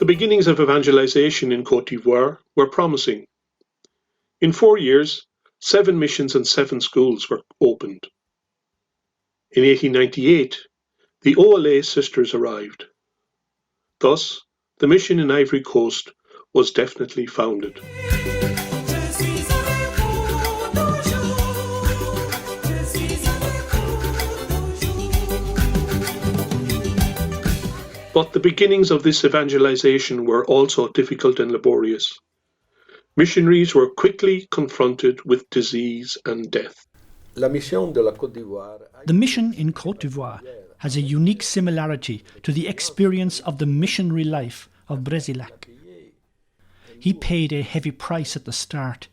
beginnings of evangelization in Côte d'Ivoire were promising. In 4 years, 7 missions and 7 schools were opened. In 1898, the OLA sisters arrived. Thus, the mission in Ivory Coast was definitely founded. But the beginnings of this evangelization were also difficult and laborious. Missionaries were quickly confronted with disease and death. The mission in Côte d'Ivoire has a unique similarity to the experience of the missionary life of Bresilac. He paid a heavy price at the start.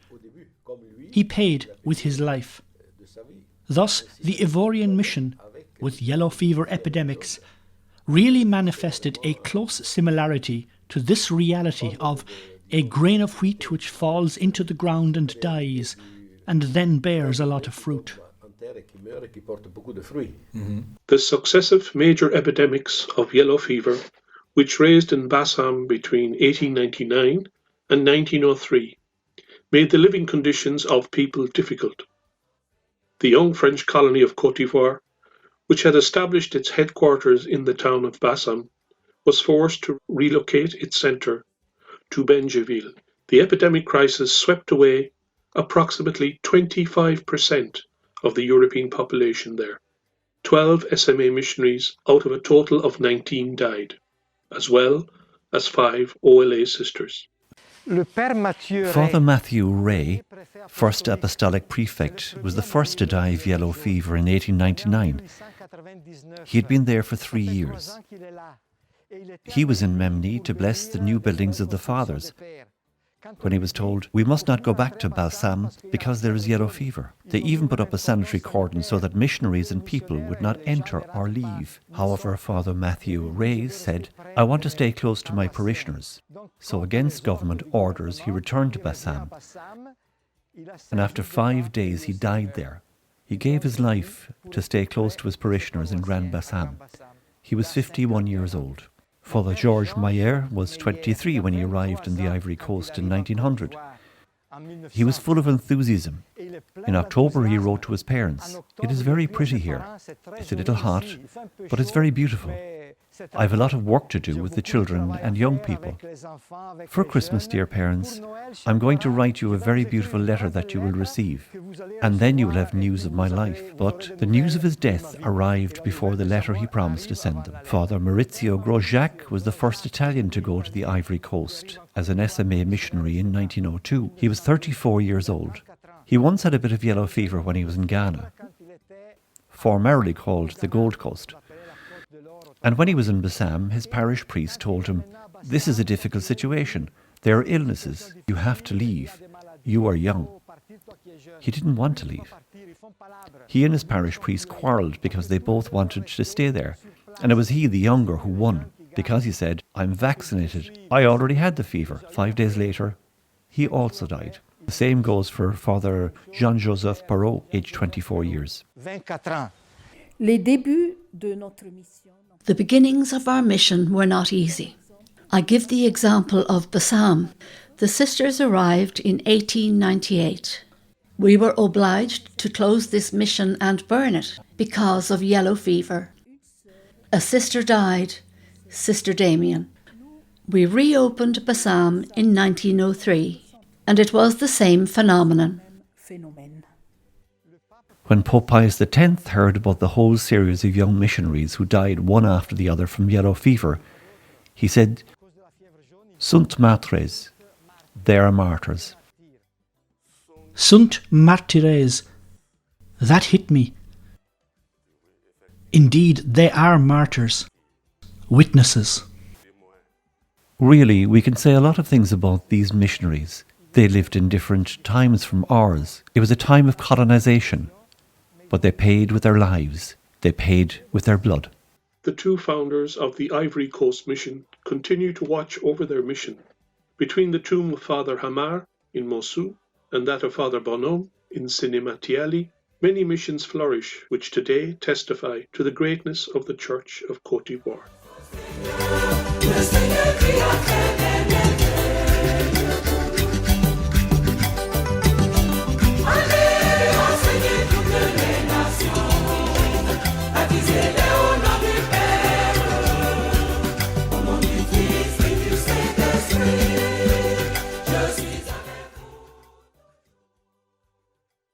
He paid with his life. Thus, the Ivorian mission, with yellow fever epidemics, really manifested a close similarity to this reality of a grain of wheat which falls into the ground and dies, and then bears a lot of fruit. The successive major epidemics of yellow fever, which raised in Bassam between 1899 and 1903, made the living conditions of people difficult. The young French colony of Côte d'Ivoire, which had established its headquarters in the town of Bassam, was forced to relocate its centre to Benjaville. The epidemic crisis swept away approximately 25% of the European population there. 12 SMA missionaries out of a total of 19 died, as well as 5 OLA sisters. Father Matthieu Ray, first apostolic prefect, was the first to die of yellow fever in 1899. He had been there for 3 years. He was in Memni to bless the new buildings of the Fathers, when he was told, "We must not go back to Balsam because there is yellow fever." They even put up a sanitary cordon so that missionaries and people would not enter or leave. However, Father Matthieu Ray said, "I want to stay close to my parishioners." So against government orders, he returned to Bassam. And after 5 days, he died there. He gave his life to stay close to his parishioners in Grand Bassam. He was 51 years old. Father George Meyer was 23 when he arrived in the Ivory Coast in 1900. He was full of enthusiasm. In October, he wrote to his parents, "It is very pretty here. It's a little hot, but it's very beautiful. I have a lot of work to do with the children and young people. For Christmas, dear parents, I'm going to write you a very beautiful letter that you will receive, and then you will have news of my life." But the news of his death arrived before the letter he promised to send them. Father Maurizio Grosjac was the first Italian to go to the Ivory Coast as an SMA missionary in 1902. He was 34 years old. He once had a bit of yellow fever when he was in Ghana, formerly called the Gold Coast. And when he was in Bassam, his parish priest told him, "This is a difficult situation. There are illnesses. You have to leave. You are young." He didn't want to leave. He and his parish priest quarrelled because they both wanted to stay there. And it was he, the younger, who won, because he said, "I'm vaccinated. I already had the fever." 5 days later, he also died. The same goes for Father Jean-Joseph Parot, aged 24 years. The beginnings of our mission were not easy. I give the example of Bassam. The sisters arrived in 1898. We were obliged to close this mission and burn it because of yellow fever. A sister died, Sister Damien. We reopened Bassam in 1903, and it was the same phenomenon. When Pope Pius X heard about the whole series of young missionaries who died one after the other from yellow fever, he said, "Sunt Martyres, they are martyrs." Sunt Martyres. That hit me. Indeed, they are martyrs, witnesses. Really, we can say a lot of things about these missionaries. They lived in different times from ours. It was a time of colonization. But they paid with their lives. They paid with their blood. The 2 founders of the Ivory Coast mission continue to watch over their mission. Between the tomb of Father Hamar in Mossou and that of Father Bonhomme in Sinématiali, many missions flourish, which today testify to the greatness of the Church of Côte d'Ivoire. We are